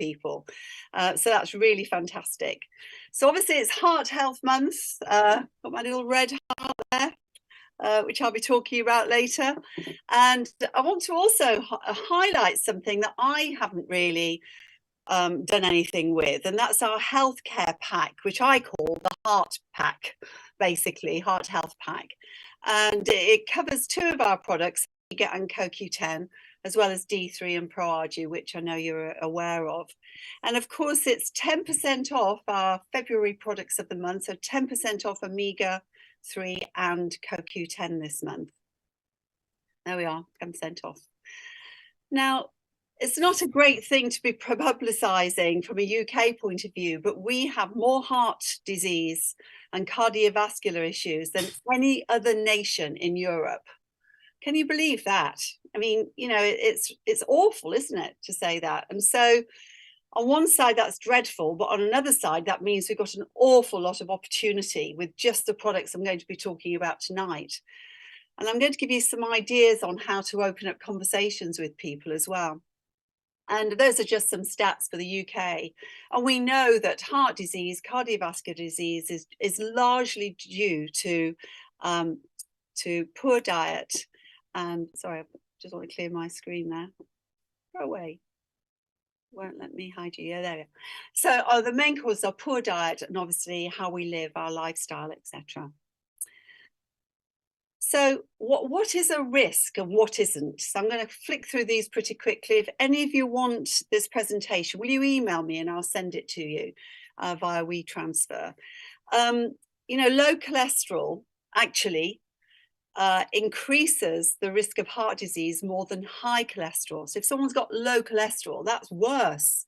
people. So that's really fantastic. So obviously it's Heart Health Month. Got my little red heart there, which I'll be talking about later. And I want to also highlight something that I haven't really done anything with, and that's our healthcare pack, which I call the Heart Pack, basically, Heart Health Pack. And it covers 2 of our products, Omega and CoQ10, as well as D3 and ProArgi, which I know you're aware of. And of course, it's 10% off our February products of the month, so 10% off Omega3 and CoQ10 this month. There we are, 10% off. Now, it's not a great thing to be publicising from a UK point of view, but we have more heart disease and cardiovascular issues than any other nation in Europe. Can you believe that? I mean, you know, it's awful, isn't it, to say that? And so on one side, that's dreadful, but on another side, that means we've got an awful lot of opportunity with just the products I'm going to be talking about tonight. And I'm going to give you some ideas on how to open up conversations with people as well. And those are just some stats for the UK. And we know that heart disease, cardiovascular disease is largely due to poor diet. And sorry, I just want to clear my screen there. Go away. Won't let me hide you. Yeah, there we go. So the main causes are poor diet and obviously how we live, our lifestyle, etc. So what is a risk and what isn't? So I'm going to flick through these pretty quickly. If any of you want this presentation, will you email me and I'll send it to you via WeTransfer? You know, low cholesterol actually increases the risk of heart disease more than high cholesterol. So if someone's got low cholesterol, that's worse.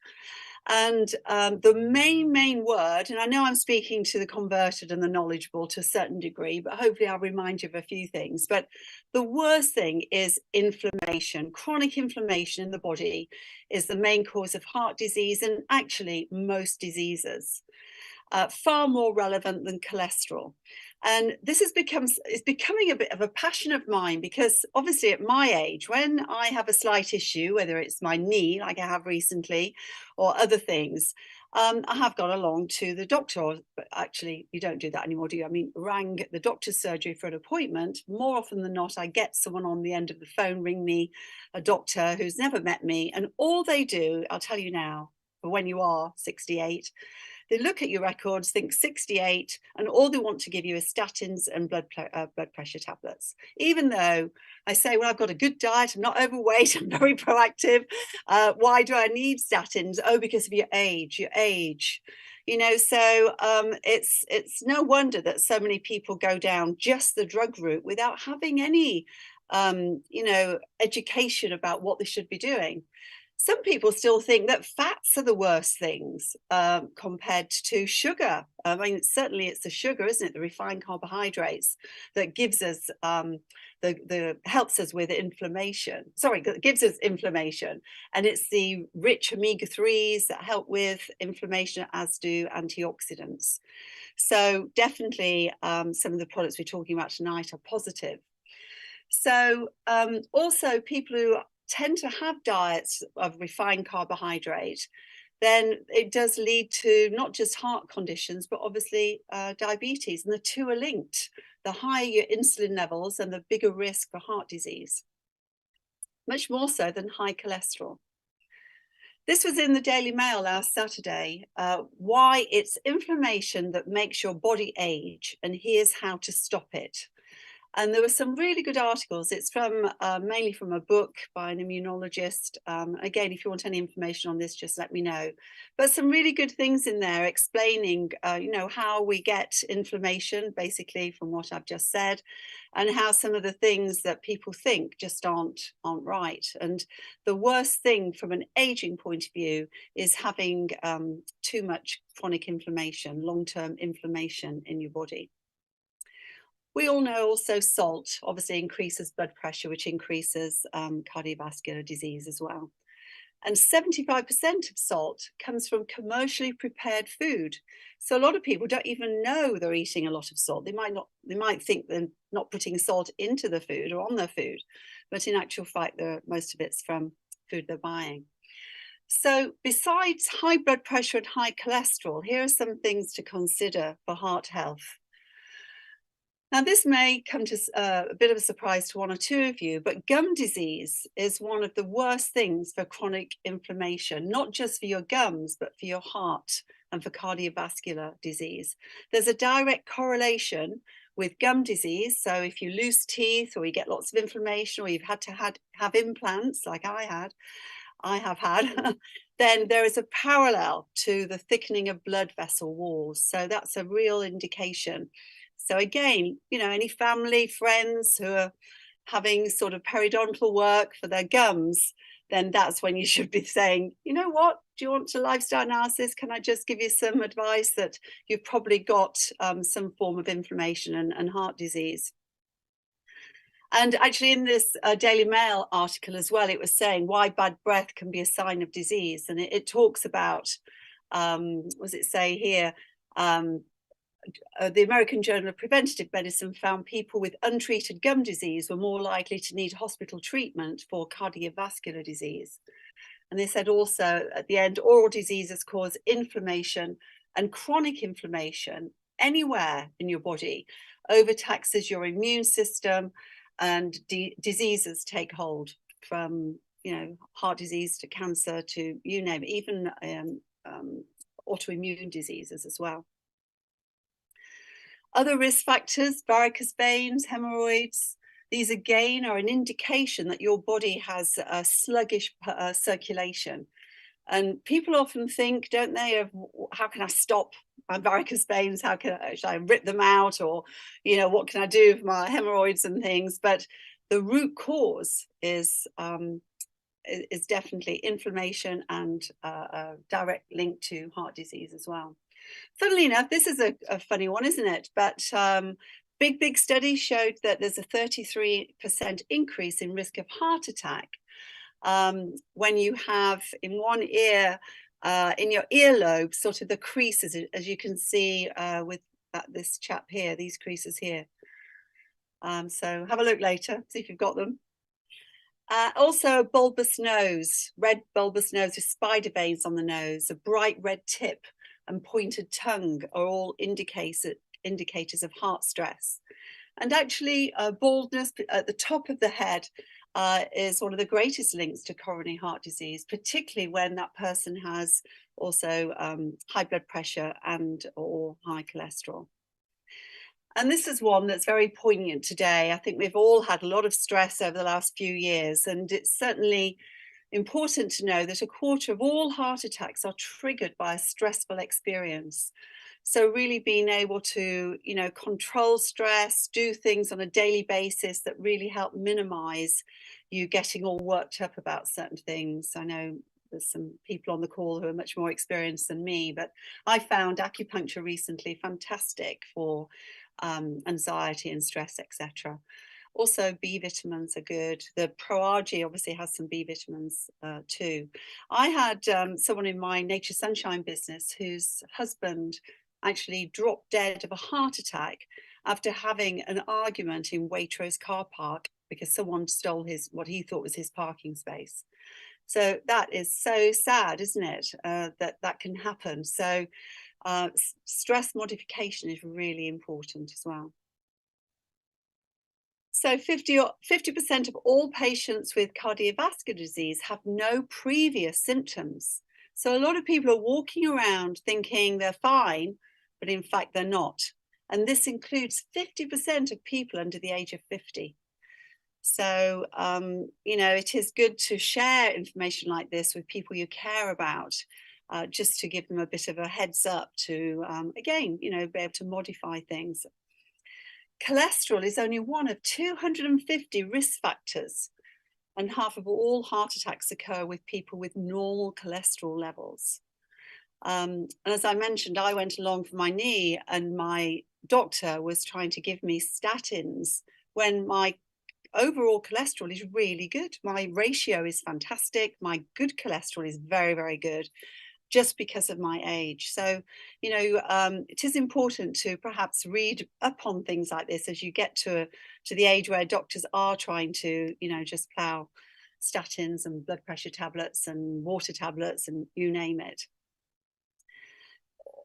And the main word, and I know I'm speaking to the converted and the knowledgeable to a certain degree, but hopefully I'll remind you of a few things. But the worst thing is inflammation. Chronic inflammation in the body is the main cause of heart disease and actually most diseases. Far more relevant than cholesterol. And this is becoming a bit of a passion of mine, because obviously at my age, when I have a slight issue, whether it's my knee, like I have recently, or other things, I have gone along to the doctor. But actually, you don't do that anymore, do you? I mean, rang the doctor's surgery for an appointment. More often than not, I get someone on the end of the phone ring me, a doctor who's never met me. And all they do, I'll tell you now, when you are 68, they look at your records, think 68, and all they want to give you is statins and blood pressure tablets. Even though I say, well, I've got a good diet, I'm not overweight, I'm very proactive. Why do I need statins? Oh, because of your age. You know, so it's no wonder that so many people go down just the drug route without having any, you know, education about what they should be doing. Some people still think that fats are the worst things compared to sugar. I mean, certainly it's the sugar, isn't it? The refined carbohydrates that gives us, helps us with inflammation. Sorry, gives us inflammation. And it's the rich omega-3s that help with inflammation, as do antioxidants. So definitely some of the products we're talking about tonight are positive. So also people who tend to have diets of refined carbohydrate, then it does lead to not just heart conditions, but obviously diabetes. And the two are linked. The higher your insulin levels and the bigger risk for heart disease, much more so than high cholesterol. This was in the Daily Mail last Saturday, why it's inflammation that makes your body age, and here's how to stop it. And there were some really good articles. It's from mainly from a book by an immunologist. Again, if you want any information on this, just let me know. But some really good things in there explaining, you know, how we get inflammation, basically from what I've just said, and how some of the things that people think just aren't right. And the worst thing from an aging point of view is having too much chronic inflammation, long-term inflammation in your body. We all know also salt obviously increases blood pressure, which increases cardiovascular disease as well. And 75% of salt comes from commercially prepared food. So a lot of people don't even know they're eating a lot of salt. They might think they're not putting salt into the food or on their food, but in actual fact, most of it's from food they're buying. So besides high blood pressure and high cholesterol, here are some things to consider for heart health. Now, this may come to a bit of a surprise to one or two of you, but gum disease is one of the worst things for chronic inflammation, not just for your gums, but for your heart and for cardiovascular disease. There's a direct correlation with gum disease. So if you lose teeth or you get lots of inflammation or you've had to have implants like I have had, then there is a parallel to the thickening of blood vessel walls. So that's a real indication. So again, any family, friends who are having sort of periodontal work for their gums, then that's when you should be saying, you know what, do you want a lifestyle analysis? Can I just give you some advice that you've probably got some form of inflammation and heart disease? And actually in this Daily Mail article as well, it was saying why bad breath can be a sign of disease. And it talks about, what does it say here? The American Journal of Preventative Medicine found people with untreated gum disease were more likely to need hospital treatment for cardiovascular disease. And they said also at the end, oral diseases cause inflammation, and chronic inflammation anywhere in your body overtaxes your immune system, and diseases take hold, from heart disease to cancer to you name it, even autoimmune diseases as well. Other risk factors: varicose veins, hemorrhoids. These again are an indication that your body has a sluggish circulation. And people often think, don't they, of how can I stop my varicose veins? Should I rip them out? Or, what can I do for my hemorrhoids and things? But the root cause is definitely inflammation and a direct link to heart disease as well. Funnily enough, this is a funny one, isn't it? But big studies showed that there's a 33% increase in risk of heart attack when you have in one ear, in your earlobe, sort of the creases, as you can see with this chap here, these creases here. So have a look later, see if you've got them. Also a bulbous nose, red bulbous nose with spider veins on the nose, a bright red tip and pointed tongue are all indicators of heart stress. And actually baldness at the top of the head is one of the greatest links to coronary heart disease, particularly when that person has also high blood pressure and or high cholesterol. And this is one that's very poignant today. I think we've all had a lot of stress over the last few years, and it's certainly important to know that a quarter of all heart attacks are triggered by a stressful experience. So really being able to, control stress, do things on a daily basis that really help minimize you getting all worked up about certain things. I know there's some people on the call who are much more experienced than me, but I found acupuncture recently fantastic for anxiety and stress, etc. Also, B vitamins are good. The ProArgi obviously has some B vitamins too. I had someone in my Nature Sunshine business whose husband actually dropped dead of a heart attack after having an argument in Waitrose car park because someone stole what he thought was his parking space. So that is so sad, isn't it, that can happen. So stress modification is really important as well. So 50% of all patients with cardiovascular disease have no previous symptoms. So a lot of people are walking around thinking they're fine, but in fact they're not. And this includes 50% of people under the age of 50. So, it is good to share information like this with people you care about, just to give them a bit of a heads up to, again, be able to modify things. Cholesterol is only one of 250 risk factors, and half of all heart attacks occur with people with normal cholesterol levels. And as I mentioned, I went along for my knee and my doctor was trying to give me statins when my overall cholesterol is really good. My ratio is fantastic. My good cholesterol is very, very good, just because of my age. So, it is important to perhaps read up on things like this as you get to the age where doctors are trying to, just plow statins and blood pressure tablets and water tablets and you name it.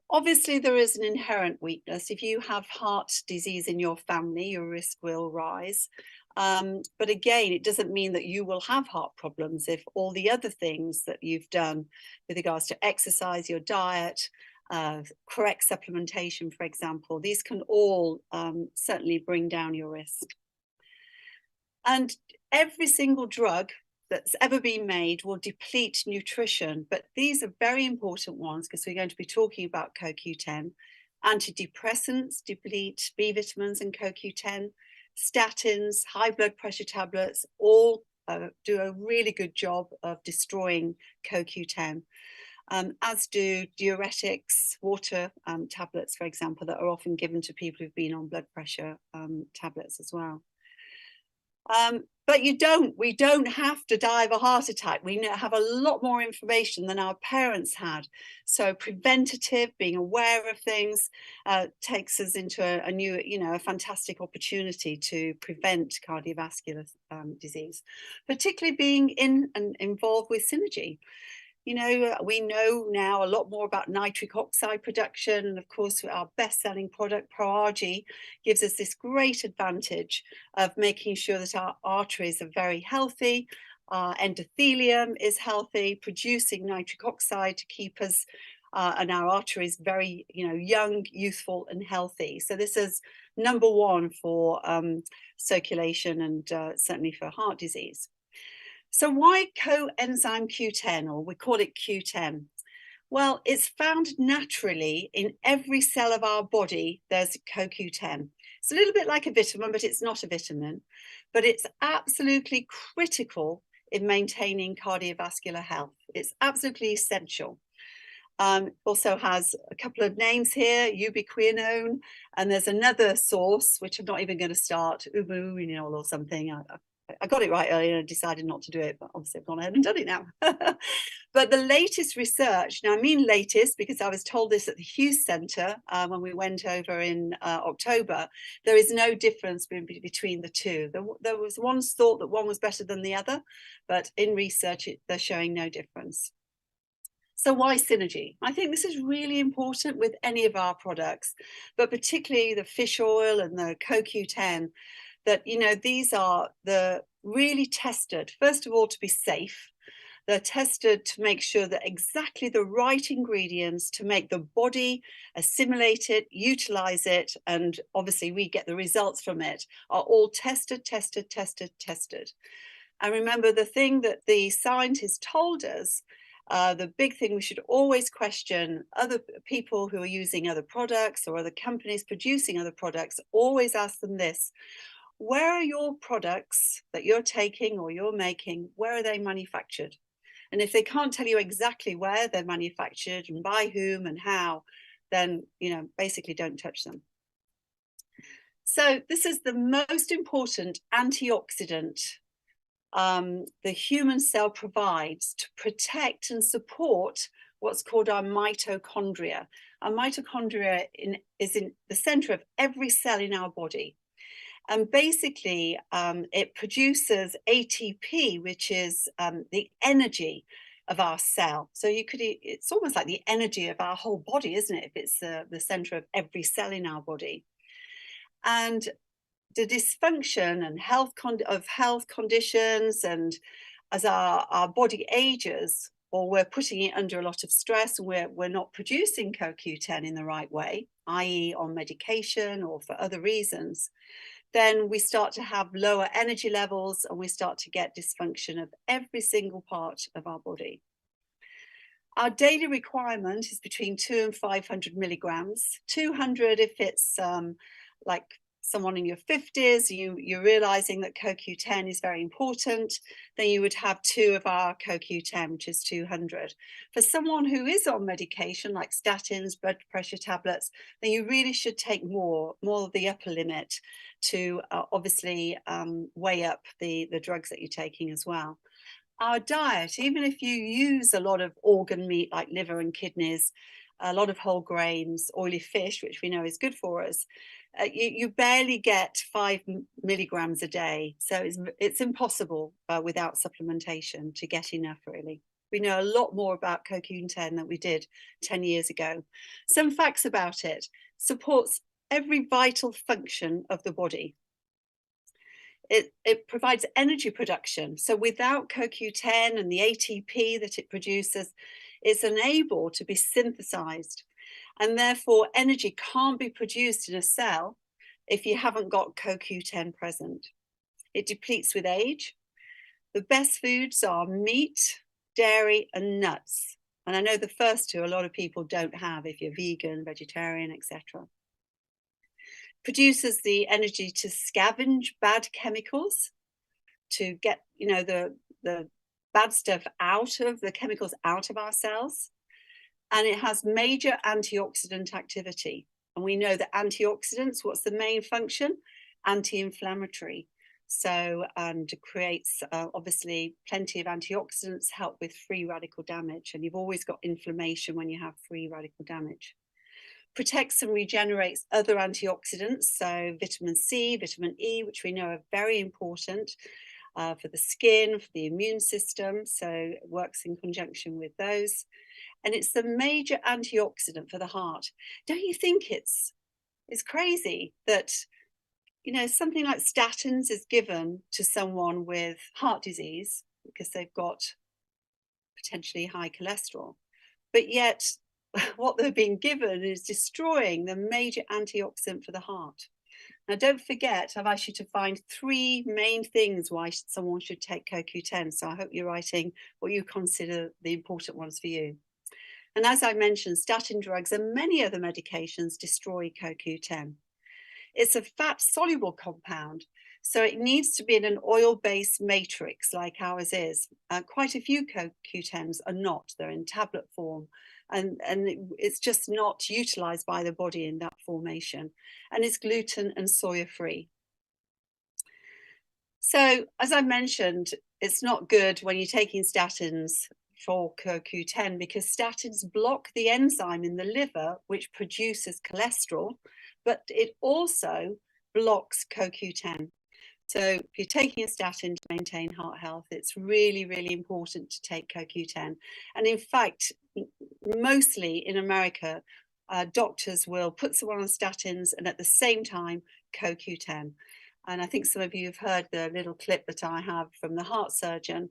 Obviously, there is an inherent weakness. If you have heart disease in your family, your risk will rise. But again, it doesn't mean that you will have heart problems if all the other things that you've done with regards to exercise, your diet, correct supplementation, for example, these can all certainly bring down your risk. And every single drug that's ever been made will deplete nutrition, but these are very important ones because we're going to be talking about CoQ10. Antidepressants deplete B vitamins and CoQ10. Statins, high blood pressure tablets, all do a really good job of destroying CoQ10, as do diuretics, water tablets, for example, that are often given to people who've been on blood pressure tablets as well. But we don't have to die of a heart attack. We have a lot more information than our parents had. So preventative, being aware of things, takes us into a new, a fantastic opportunity to prevent cardiovascular disease, particularly being in and involved with Synergy. We know now a lot more about nitric oxide production. And of course, our best-selling product, ProArgi, gives us this great advantage of making sure that our arteries are very healthy, our endothelium is healthy, producing nitric oxide to keep us and our arteries very, young, youthful, and healthy. So this is number one for circulation and certainly for heart disease. So why coenzyme Q10, or we call it Q10? Well, it's found naturally in every cell of our body. There's CoQ10. It's a little bit like a vitamin, but it's not a vitamin. But it's absolutely critical in maintaining cardiovascular health. It's absolutely essential. Also has a couple of names here, ubiquinone, and there's another source, which I'm not even going to start, ubiquinol or something. I got it right earlier and I decided not to do it, but obviously I've gone ahead and done it now. But the latest research, now I mean latest because I was told this at the Hughes Centre when we went over in October, there is no difference between the two. There was once thought that one was better than the other, but in research they're showing no difference. So why Synergy? I think this is really important with any of our products, but particularly the fish oil and the CoQ10, that, these are the really tested, first of all, to be safe. They're tested to make sure that exactly the right ingredients to make the body assimilate it, utilize it, and obviously we get the results from it, are all tested. And remember, the thing that the scientists told us, the big thing we should always question other people who are using other products or other companies producing other products, always ask them this: where are your products that you're taking or you're making, where are they manufactured? And if they can't tell you exactly where they're manufactured and by whom and how, then, basically don't touch them. So this is the most important antioxidant the human cell provides to protect and support what's called our mitochondria. Our mitochondria is in the center of every cell in our body. And basically, it produces ATP, which is the energy of our cell. So it's almost like the energy of our whole body, isn't it? If it's the center of every cell in our body. And the dysfunction and health conditions, and as our body ages, or we're putting it under a lot of stress and we're not producing CoQ10 in the right way, i.e. on medication or for other reasons, then we start to have lower energy levels and we start to get dysfunction of every single part of our body. Our daily requirement is between 200 and 500 milligrams. 200 if it's like someone in your 50s, you're realizing that CoQ10 is very important, then you would have 2 of our CoQ10, which is 200. For someone who is on medication like statins, blood pressure tablets, then you really should take more of the upper limit to obviously weigh up the drugs that you're taking as well. our diet, even if you use a lot of organ meat like liver and kidneys, a lot of whole grains, oily fish, which we know is good for us, you barely get 5 milligrams a day. So it's impossible without supplementation to get enough, really. We know a lot more about CoQ10 than we did 10 years ago. Some facts about it: supports every vital function of the body. It provides energy production. So without CoQ10 and the ATP that it produces, it's unable to be synthesized. And therefore, energy can't be produced in a cell if you haven't got CoQ10 present. It depletes with age. The best foods are meat, dairy, and nuts. And I know the first two a lot of people don't have if you're vegan, vegetarian, etc. Produces the energy to scavenge bad chemicals, to get, the bad stuff out of the chemicals out of our cells. And it has major antioxidant activity. And we know that antioxidants, what's the main function? Anti-inflammatory. So, and creates obviously plenty of antioxidants, help with free radical damage. And you've always got inflammation when you have free radical damage. Protects and regenerates other antioxidants, so vitamin C, vitamin E, which we know are very important for the skin, for the immune system, so it works in conjunction with those. And it's the major antioxidant for the heart. Don't you think it's crazy that, something like statins is given to someone with heart disease because they've got potentially high cholesterol, but yet what they're being given is destroying the major antioxidant for the heart. Now, don't forget, I've asked you to find 3 main things why someone should take CoQ10. So I hope you're writing what you consider the important ones for you. And as I mentioned, statin drugs and many other medications destroy CoQ10. It's a fat-soluble compound, so it needs to be in an oil-based matrix like ours is. Quite a few CoQ10s are not. They're in tablet form. And it's just not utilized by the body in that formation. And it's gluten and soya free. So as I mentioned, it's not good when you're taking statins for CoQ10 because statins block the enzyme in the liver which produces cholesterol, but it also blocks CoQ10. So if you're taking a statin to maintain heart health, it's really, really important to take CoQ10. And in fact, mostly in America, doctors will put someone on statins and at the same time CoQ10. And I think some of you have heard the little clip that I have from the heart surgeon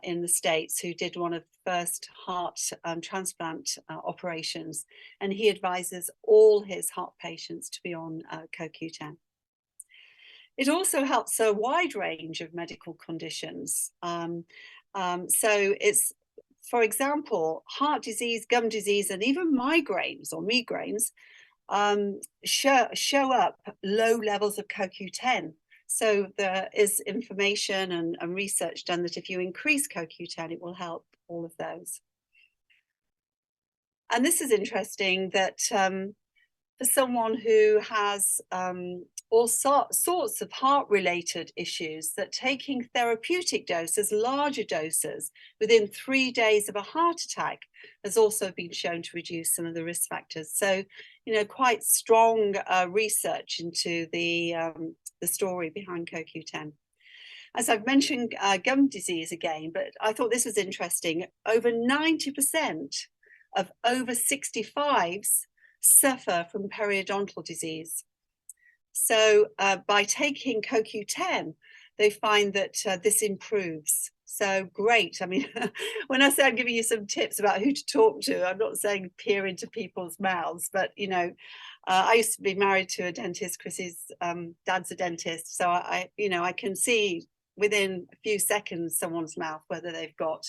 in the States who did one of the first heart transplant operations. And he advises all his heart patients to be on CoQ10. It also helps a wide range of medical conditions. So it's, for example, heart disease, gum disease, and even migraines or migraines show up low levels of CoQ10. So there is information and research done that if you increase CoQ10, it will help all of those. And this is interesting that for someone who has all sorts of heart-related issues, that taking therapeutic doses, larger doses, within 3 days of a heart attack has also been shown to reduce some of the risk factors. So, quite strong research into the story behind CoQ10. As I've mentioned, gum disease again, but I thought this was interesting. Over 90% of over 65s suffer from periodontal disease. So by taking CoQ10, they find that this improves. So great. I mean, when I say I'm giving you some tips about who to talk to, I'm not saying peer into people's mouths, but, I used to be married to a dentist. Chrissy's dad's a dentist. So I can see within a few seconds someone's mouth whether they've got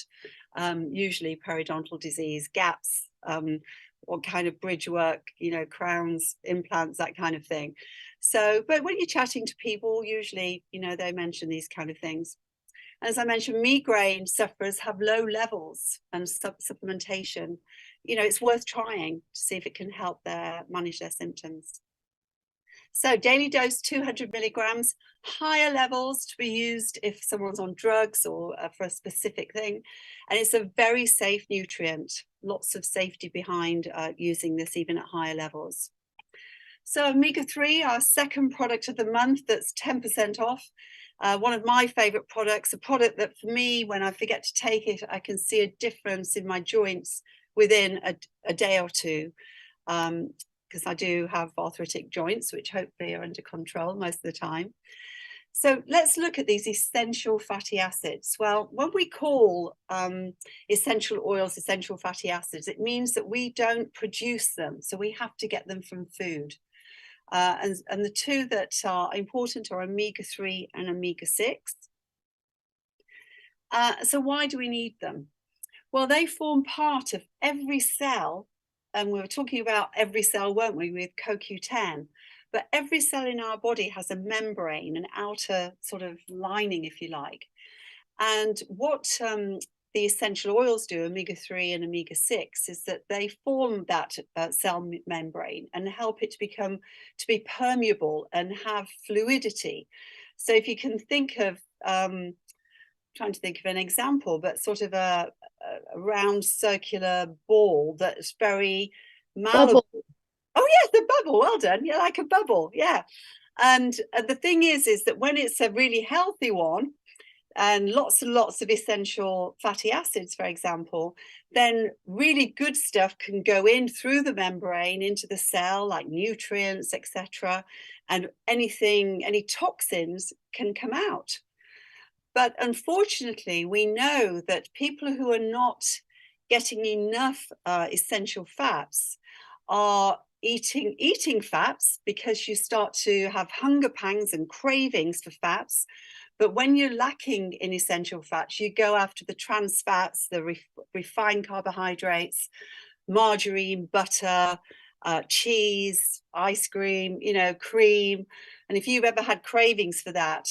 usually periodontal disease, gaps, what kind of bridge work, crowns, implants, that kind of thing. So, but when you're chatting to people, usually, they mention these kind of things. As I mentioned, migraine sufferers have low levels and supplementation. It's worth trying to see if it can help manage their symptoms. So daily dose 200 milligrams, higher levels to be used if someone's on drugs or for a specific thing. And it's a very safe nutrient, lots of safety behind using this even at higher levels. So Omega3, our second product of the month that's 10% off. One of my favorite products, a product that for me, when I forget to take it, I can see a difference in my joints within a day or two. Because I do have arthritic joints, which hopefully are under control most of the time. So let's look at these essential fatty acids. Well, when we call essential oils essential fatty acids, it means that we don't produce them. So we have to get them from food. And the two that are important are omega-3 and omega-6. So why do we need them? Well, they form part of every cell. And we were talking about every cell, weren't we, with CoQ10? But every cell in our body has a membrane, an outer sort of lining, if you like. And what the essential oils do, omega-3 and omega-6, is that they form that cell membrane and help it to be permeable and have fluidity. So if you can think of, trying to think of an example, but sort of a round circular ball that's very malleable. Bubble. Oh yes, the bubble. Well done. You're like a bubble. Yeah. And the thing is that when it's a really healthy one, and lots of essential fatty acids, for example, then really good stuff can go in through the membrane into the cell, like nutrients, etc. And any toxins can come out. But unfortunately, we know that people who are not getting enough essential fats are eating fats because you start to have hunger pangs and cravings for fats. But when you're lacking in essential fats, you go after the trans fats, the refined carbohydrates, margarine, butter, cheese, ice cream, cream. And if you've ever had cravings for that,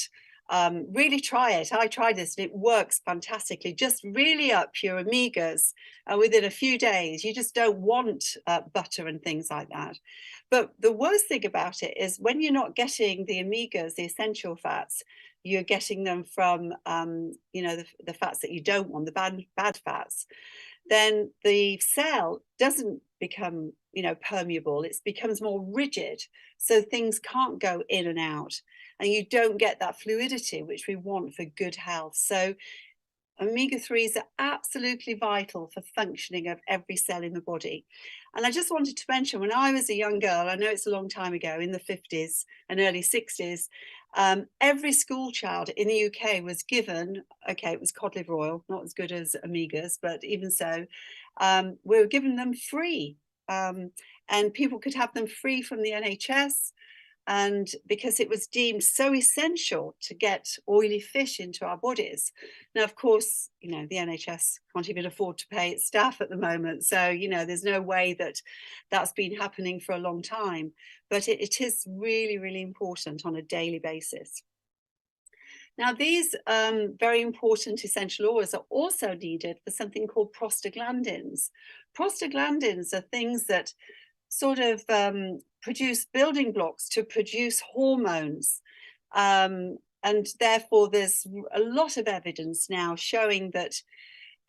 really try it. I tried this and it works fantastically. Just really up your omegas within a few days. You just don't want butter and things like that. But the worst thing about it is when you're not getting the omegas, the essential fats, you're getting them from the fats that you don't want, the bad fats, then the cell doesn't become permeable. It becomes more rigid, so things can't go in and out, and you don't get that fluidity which we want for good health. So omega-3s are absolutely vital for functioning of every cell in the body. And I just wanted to mention, when I was a young girl, I know it's a long time ago, in the 50s and early 60s, every school child in the UK was given, okay, it was cod liver oil, not as good as omegas, but even so, we were given them free. And people could have them free from the NHS. And because it was deemed so essential to get oily fish into our bodies. Now, of course, the NHS can't even afford to pay its staff at the moment. So, there's no way that that's been happening for a long time. But it is really, really important on a daily basis. Now, these very important essential oils are also needed for something called prostaglandins. Prostaglandins are things that sort of produce building blocks to produce hormones. And therefore, there's a lot of evidence now showing that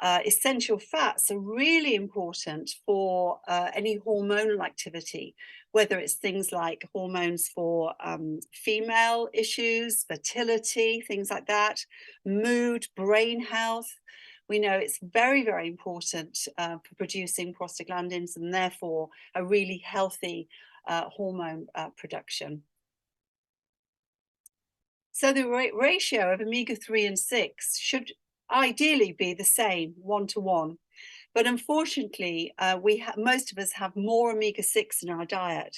essential fats are really important for any hormonal activity, whether it's things like hormones for female issues, fertility, things like that, mood, brain health. We know it's very, very important for producing prostaglandins and therefore a really healthy hormone production. So the ratio of omega-3 and 6 should ideally be the same, 1-to-1. But unfortunately, most of us have more omega-6 in our diet.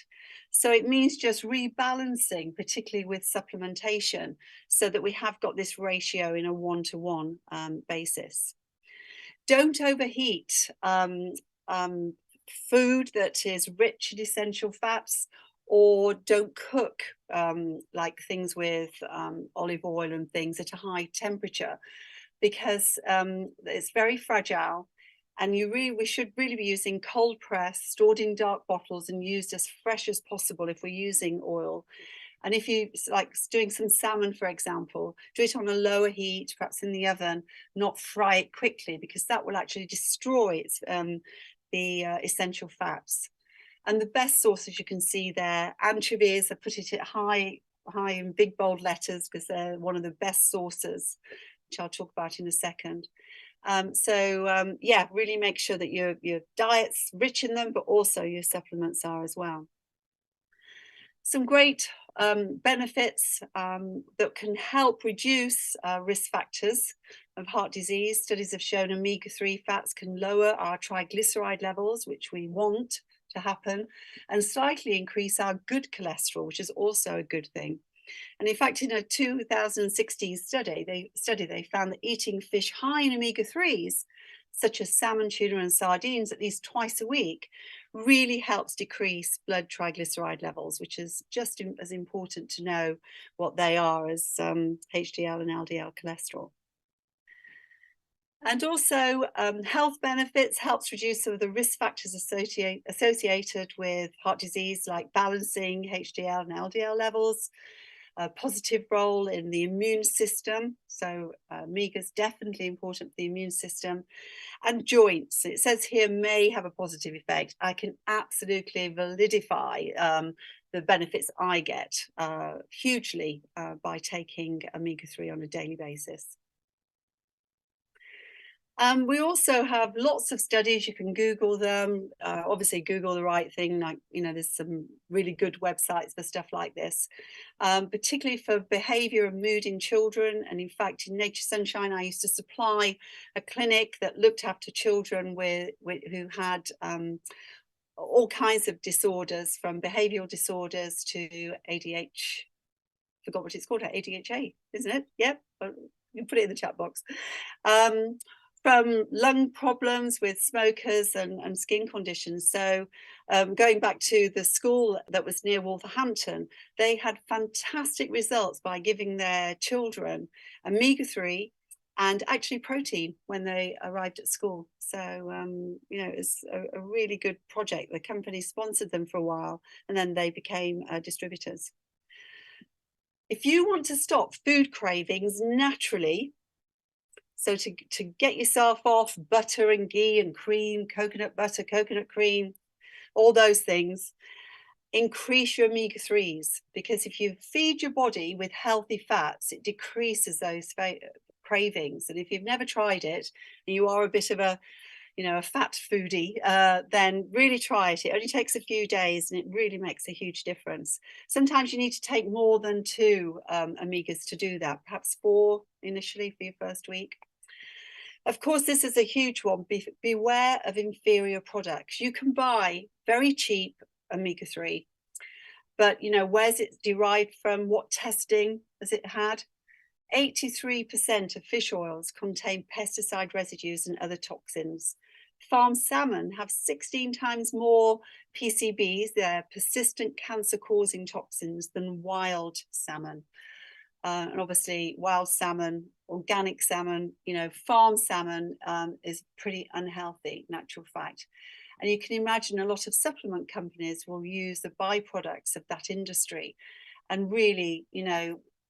So it means just rebalancing, particularly with supplementation, so that we have got this ratio in a 1-to-1 basis. Don't overheat food that is rich in essential fats, or don't cook like things with olive oil and things at a high temperature, because it's very fragile And we should really be using cold pressed, stored in dark bottles and used as fresh as possible if we're using oil. And if you like doing some salmon, for example, do it on a lower heat, perhaps in the oven, not fry it quickly, because that will actually destroy the essential fats. And the best sources you can see there, anchovies, I put it at high in big bold letters because they're one of the best sources, which I'll talk about in a second. Yeah, really make sure that your diet's rich in them, but also your supplements are as well. Some great benefits that can help reduce risk factors of heart disease. Studies have shown omega-3 fats can lower our triglyceride levels, which we want to happen, and slightly increase our good cholesterol, which is also a good thing. And in fact, in a 2016 study, they found that eating fish high in omega-3s, such as salmon, tuna, and sardines, at least twice a week, really helps decrease blood triglyceride levels, which is just as important to know what they are as HDL and LDL cholesterol. And also health benefits, helps reduce some of the risk factors associated with heart disease, like balancing HDL and LDL levels, a positive role in the immune system. So omega is definitely important for the immune system. And joints, it says here, may have a positive effect. I can absolutely validify the benefits I get hugely by taking omega-3 on a daily basis. We also have lots of studies. You can Google them. Obviously, Google the right thing. Like, there's some really good websites for stuff like this, particularly for behavior and mood in children. And in fact, in Nature Sunshine, I used to supply a clinic that looked after children who had all kinds of disorders, from behavioral disorders to ADH. Forgot what it's called, ADHA, isn't it? Yep, you can put it in the chat box. From lung problems with smokers and skin conditions. So going back to the school that was near Wolverhampton, they had fantastic results by giving their children omega-3 and actually protein when they arrived at school. So, it was a really good project. The company sponsored them for a while, and then they became distributors. If you want to stop food cravings naturally, so to get yourself off butter and ghee and cream, coconut butter, coconut cream, all those things, increase your omega-3s, because if you feed your body with healthy fats, it decreases those cravings. And if you've never tried it and you are a bit of a fat foodie, then really try it. It only takes a few days and it really makes a huge difference. Sometimes you need to take more than 2 omegas to do that, perhaps 4 initially for your first week. Of course, this is a huge one. Beware of inferior products. You can buy very cheap omega-3, but where's it derived from? What testing has it had? 83% of fish oils contain pesticide residues and other toxins. Farm salmon have 16 times more PCBs, they're persistent cancer-causing toxins, than wild salmon. And obviously wild salmon, organic salmon, farm salmon is pretty unhealthy, natural fact. And you can imagine a lot of supplement companies will use the byproducts of that industry and really,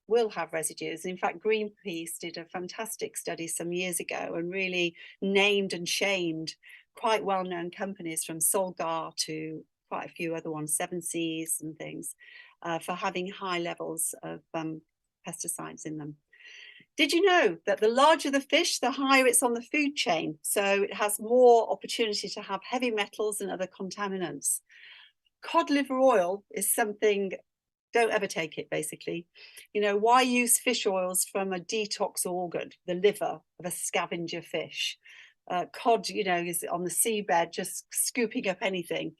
will have residues. In fact, Greenpeace did a fantastic study some years ago and really named and shamed quite well-known companies, from Solgar to quite a few other ones, Seven Seas and things, for having high levels of pesticides in them. Did you know that the larger the fish, the higher it's on the food chain? So it has more opportunity to have heavy metals and other contaminants. Cod liver oil is something, don't ever take it, basically. Why use fish oils from a detox organ, the liver of a scavenger fish? Cod, is on the seabed just scooping up anything.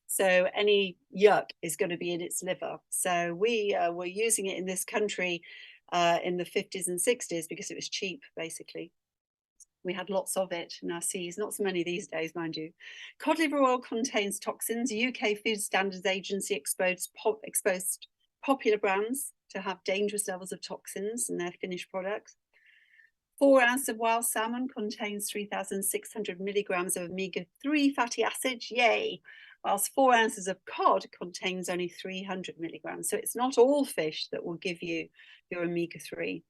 So any yuck is going to be in its liver. So we were using it in this country in the 50s and 60s because it was cheap, basically. We had lots of it in our seas, not so many these days, mind you. Cod liver oil contains toxins. The UK Food Standards Agency exposed popular brands to have dangerous levels of toxins in their finished products. 4 ounces of wild salmon contains 3,600 milligrams of omega-3 fatty acids, yay, whilst 4 ounces of cod contains only 300 milligrams. So it's not all fish that will give you your omega-3.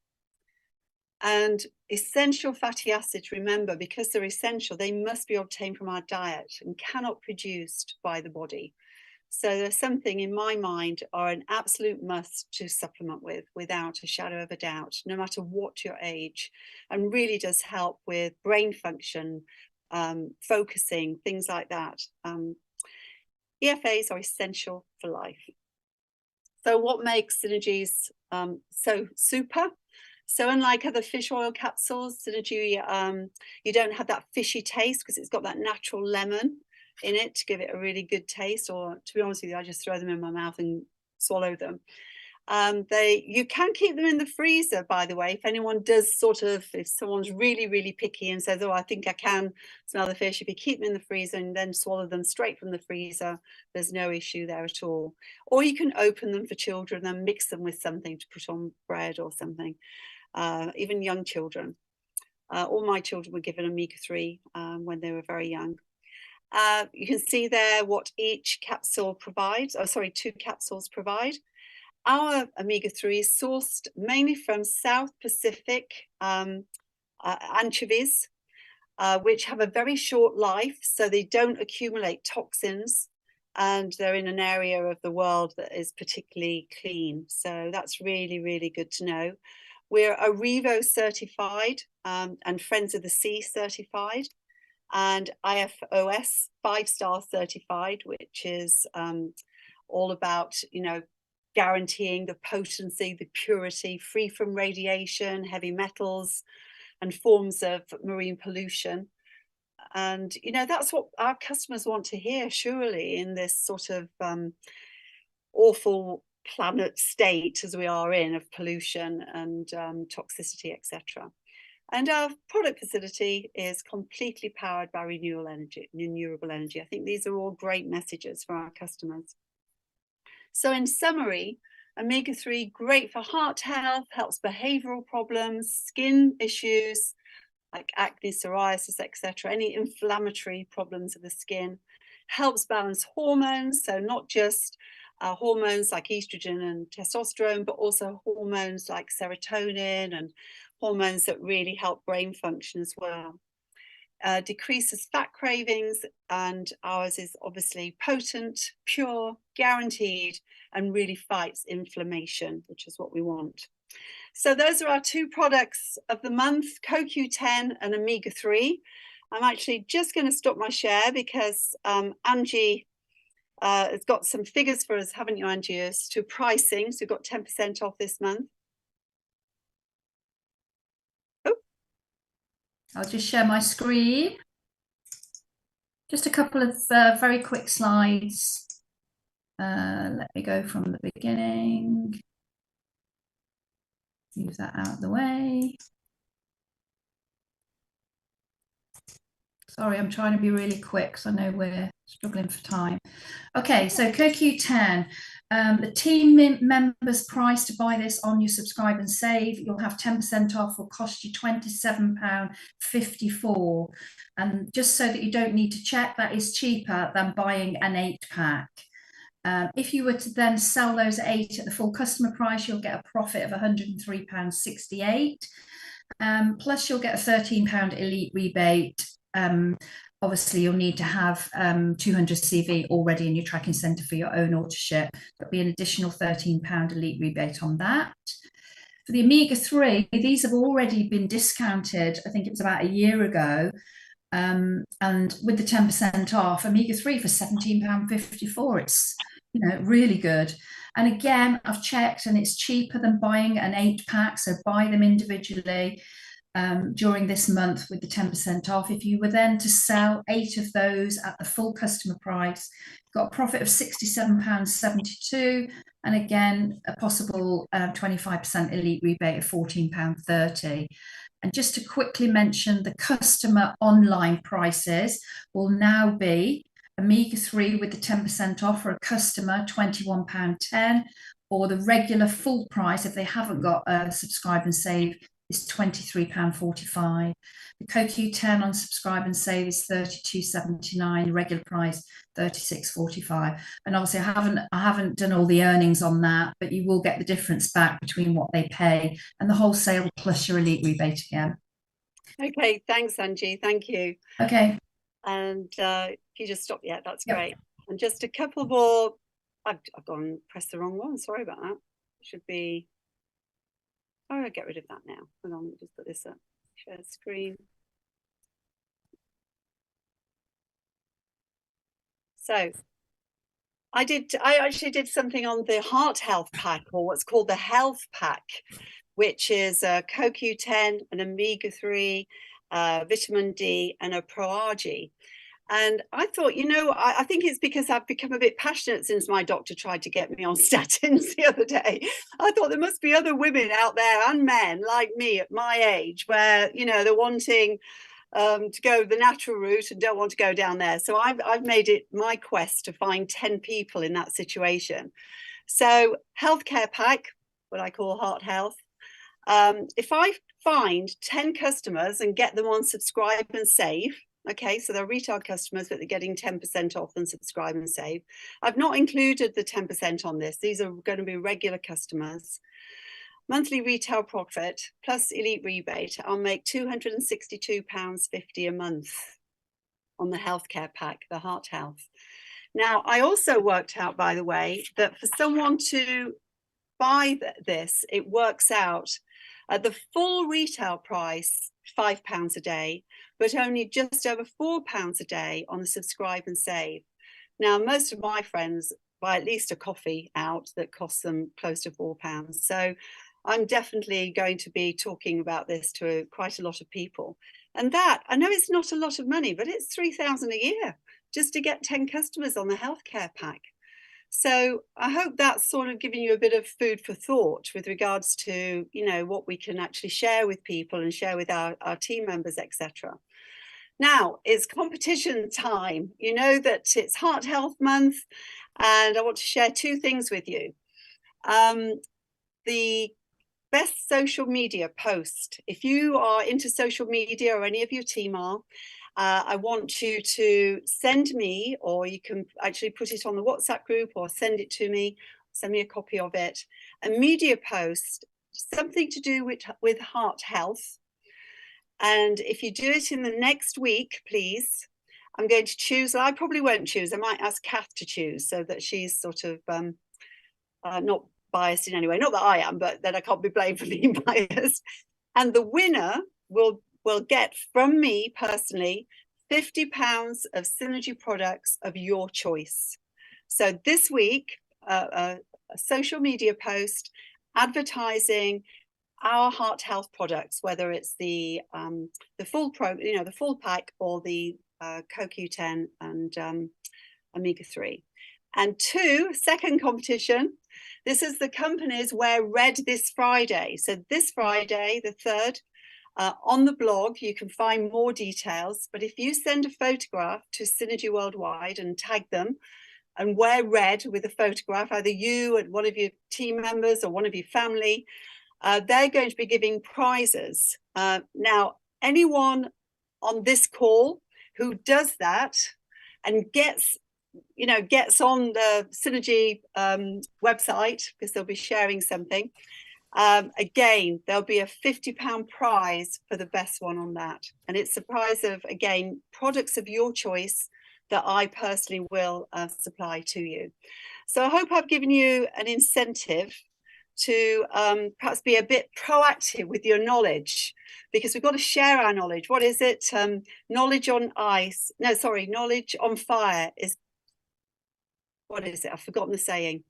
And essential fatty acids, remember, because they're essential, they must be obtained from our diet and cannot be produced by the body. So there's something in my mind are an absolute must to supplement with, without a shadow of a doubt, no matter what your age, and really does help with brain function, focusing, things like that. EFAs are essential for life. So what makes Synergies so super? So unlike other fish oil capsules, Synergy, you don't have that fishy taste because it's got that natural lemon in it to give it a really good taste. Or to be honest with you, I just throw them in my mouth and swallow them. You can keep them in the freezer, by the way, if anyone does if someone's really, really picky and says, oh, I think I can smell the fish, if you keep them in the freezer and then swallow them straight from the freezer, there's no issue there at all. Or you can open them for children and mix them with something to put on bread or something, even young children. All my children were given omega-3 when they were very young. You can see there what each capsule provides, 2 capsules provide. Our omega-3 is sourced mainly from South Pacific anchovies, which have a very short life, so they don't accumulate toxins, and they're in an area of the world that is particularly clean. So that's really, really good to know. We're Arrivo certified and Friends of the Sea certified, and IFOS 5-star certified, which is all about, guaranteeing the potency, the purity, free from radiation, heavy metals, and forms of marine pollution. And, that's what our customers want to hear, surely, in this sort of awful planet state as we are in, of pollution and toxicity, etc. And our product facility is completely powered by renewable energy. I think these are all great messages for our customers. So in summary, omega-3, great for heart health, helps behavioral problems, skin issues like acne, psoriasis, etc., any inflammatory problems of the skin, helps balance hormones, so not just hormones like estrogen and testosterone, but also hormones like serotonin and hormones that really help brain function as well. Decreases fat cravings, and ours is obviously potent, pure, guaranteed, and really fights inflammation, which is what we want. So those are our 2 products of the month, CoQ10 and omega-3. I'm actually just going to stop my share because Angie has got some figures for us, haven't you, Angie, as to pricing. So we've got 10% off this month. I'll just share my screen. Just a couple of very quick slides. Let me go from the beginning. Move that out of the way. Sorry, I'm trying to be really quick because I know we're struggling for time. Okay, so CoQ10. The team members price to buy this on your subscribe and save, you'll have 10% off, will cost you £27.54. And just so that you don't need to check, that is cheaper than buying an 8-pack. If you were to then sell those 8 at the full customer price, you'll get a profit of £103.68. Plus you'll get a £13 elite rebate. Obviously, you'll need to have 200 CV already in your tracking centre for your own auto-ship. There'll be an additional £13 elite rebate on that. For the omega-3, these have already been discounted. I think it was about a year ago. And with the 10% off, omega-3 for £17.54. It's, really good. And again, I've checked and it's cheaper than buying an 8-pack. So buy them individually. During this month with the 10% off. If you were then to sell 8 of those at the full customer price, you've got a profit of £67.72, and again a possible 25% elite rebate of £14.30. And just to quickly mention, the customer online prices will now be omega-3 with the 10% off for a customer £21.10, or the regular full price if they haven't got a subscribe and save is £23.45. The CoQ10 on Subscribe and Save is £32.79. The regular price £36.45. And obviously I haven't done all the earnings on that, but you will get the difference back between what they pay and the wholesale plus your elite rebate again. Okay, thanks, Angie. Thank you. Okay. And if you just stop, yeah, that's great. And just a couple more. I've gone and pressed the wrong one. Sorry about that. It should be. Oh, I'll get rid of that now. Hold on, let me just put this up. Share screen. So I actually did something on the heart health pack, or what's called the health pack, which is a CoQ10, an Omega3, vitamin D, and a ProArgi. And I thought, you know, I think it's because I've become a bit passionate since my doctor tried to get me on statins the other day. I thought there must be other women out there and men like me at my age where, you know, they're wanting to go the natural route and don't want to go down there. So I've made it my quest to find 10 people in that situation. So healthcare pack, what I call heart health. If I find 10 customers and get them on Subscribe and Save, okay, so they're retail customers, but they're getting 10% off and Subscribe and Save. I've not included the 10% on this. These are going to be regular customers. Monthly retail profit plus elite rebate, I'll make £262.50 a month on the healthcare pack, the heart health. Now, I also worked out, by the way, that for someone to buy this, it works out at the full retail price, £5 a day, but only just over £4 a day on the Subscribe and Save. Now, most of my friends buy at least a coffee out that costs them close to £4. So I'm definitely going to be talking about this to quite a lot of people. And that, I know it's not a lot of money, but it's £3,000 a year just to get 10 customers on the healthcare pack. So I hope that's sort of giving you a bit of food for thought with regards to, you know, what we can actually share with people and share with our team members, etc. Now, it's competition time. You know that it's Heart Health Month, and I want to share two things with you. The best social media post. If you are into social media, or any of your team are, I want you to send me, or you can actually put it on the WhatsApp group or send it to me, send me a copy of it, a media post, something to do with heart health. And if you do it in the next week, please, I'm going to choose. I probably won't choose. I might ask Kath to choose so that she's sort of not biased in any way. Not that I am, but that I can't be blamed for being biased. And the winner will get from me personally £50 of Synergy products of your choice. So this week, a social media post advertising our heart health products, whether it's the full the full pack, or the CoQ10 and Omega3. And second competition. This is the companies wear red this Friday. So this Friday, the 3rd, on the blog, you can find more details. But if you send a photograph to Synergy Worldwide and tag them and wear red with a photograph, either you and one of your team members or one of your family, they're going to be giving prizes. Now, anyone on this call who does that and gets on the Synergy website, because they'll be sharing something, again, there'll be a £50 prize for the best one on that. And it's a prize of, again, products of your choice that I personally will supply to you. So I hope I've given you an incentive to perhaps be a bit proactive with your knowledge, because we've got to share our knowledge. What is it? Knowledge on ice. No, sorry, knowledge on fire is, what is it? I've forgotten the saying.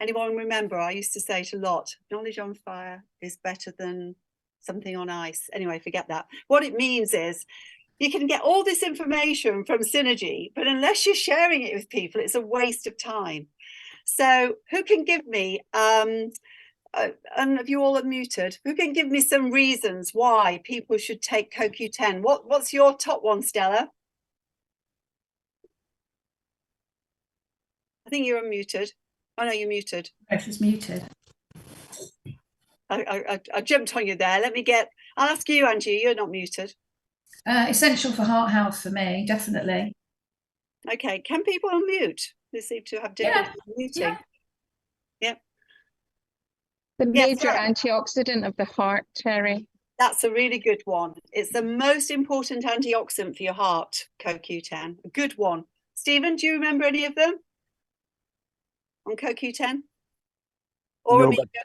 Anyone remember? I used to say it a lot. Knowledge on fire is better than something on ice. Anyway, forget that. What it means is you can get all this information from Synergy, but unless you're sharing it with people, it's a waste of time. So who can give me, and if you all are muted, who can give me some reasons why people should take CoQ10? What's your top one, Stella? I think you're unmuted. Oh no, you're muted. She's muted. I jumped on you there. Let me get, I'll ask you, Angie, you're not muted. Essential for heart health for me, definitely. Okay, can people unmute? They seem to have difficulty muting. Yeah. The major antioxidant of the heart, Terry. That's a really good one. It's the most important antioxidant for your heart, CoQ10. A good one. Stephen, do you remember any of them on CoQ10? Or No, Omega?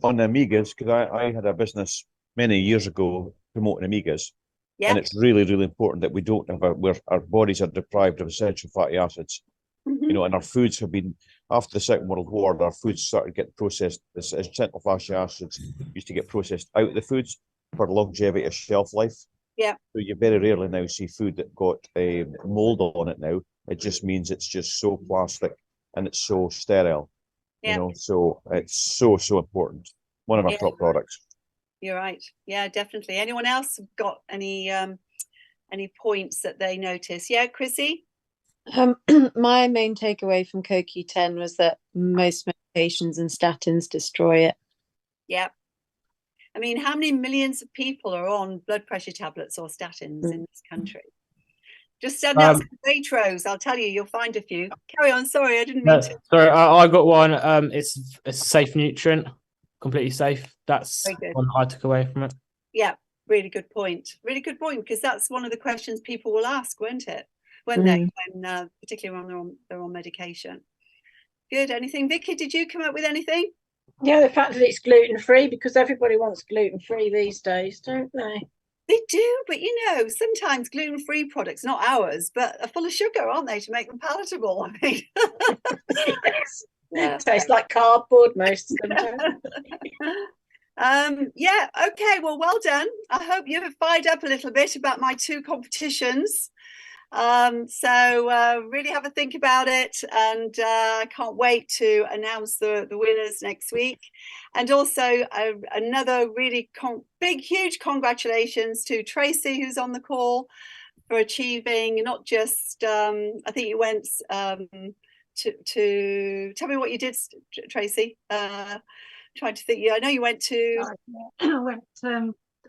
on the Omegas, because I had a business many years ago promoting Omegas. Yeah. And it's really, really important that we don't have where our bodies are deprived of essential fatty acids. You know, and our foods have been, after the Second World War, our foods started getting processed. As essential fatty acids used to get processed out of the foods for longevity of shelf life. Yeah. So you very rarely now see food that got mold on it now. It just means it's just so plastic and it's so sterile. You know, so it's so important. One of our top products. You're right. Yeah, definitely. Anyone else got any points that they notice? Yeah, Chrissy? My main takeaway from CoQ10 was that most medications and statins destroy it. Yeah. I mean, how many millions of people are on blood pressure tablets or statins in this country? Just send out some Waitrose. I'll tell you, you'll find a few. Carry on. Sorry, I didn't mean to. Sorry, I got one. It's a safe nutrient, completely safe. That's one I took away from it. Yeah, really good point. Really good point, because that's one of the questions people will ask, won't it? When they, particularly when they're on medication. Good. Anything, Vicky? Did you come up with anything? Yeah, the fact that it's gluten-free, because everybody wants gluten-free these days, don't they? They do, but you know, sometimes gluten-free products, not ours, but are full of sugar, aren't they, to make them palatable? I mean, yes. Yeah. Tastes like cardboard most of them. Yeah. Okay. Well done. I hope you've fired up a little bit about my 2 competitions. So really have a think about it, and I can't wait to announce the winners next week. And also another really huge congratulations to Tracy, who's on the call, for achieving not just I think you went to tell me what you did, Tracy. Trying to think. I know you went to. I went.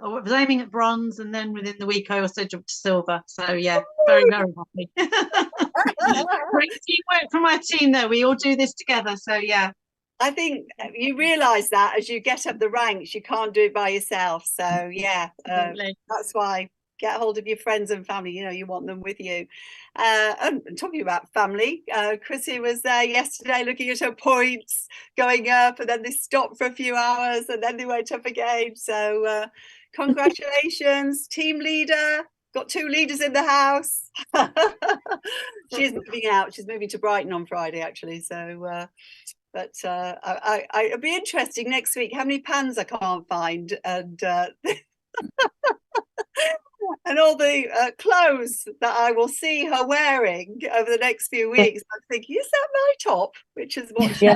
I was aiming at bronze, and then within the week I also jumped to silver. So yeah, very happy. Great teamwork from my team there. We all do this together. So yeah. I think you realise that as you get up the ranks, you can't do it by yourself. So yeah, that's why get hold of your friends and family. You know, you want them with you. And talking about family, Chrissy was there yesterday looking at her points going up, and then they stopped for a few hours, and then they went up again. So congratulations, team leader. Got 2 leaders in the house. She's moving out. She's moving to Brighton on Friday, actually. So, but it'll be interesting next week how many pans I can't find, and and all the clothes that I will see her wearing over the next few weeks. I'm thinking, is that my top? Which is what she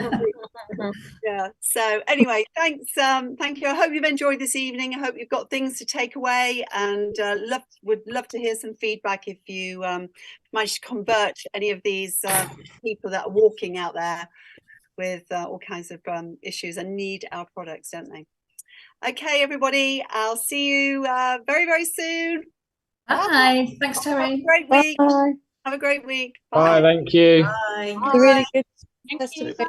yeah. So anyway, thanks. Thank you. I hope you've enjoyed this evening. I hope you've got things to take away, and would love to hear some feedback if you manage to convert any of these people that are walking out there with all kinds of issues and need our products, don't they? Okay, everybody, I'll see you very, very soon. Bye. Thanks, Terry. Have a great week. Bye. Have a great week. Bye. Thank you. Bye. Really good. Thank you. Bye.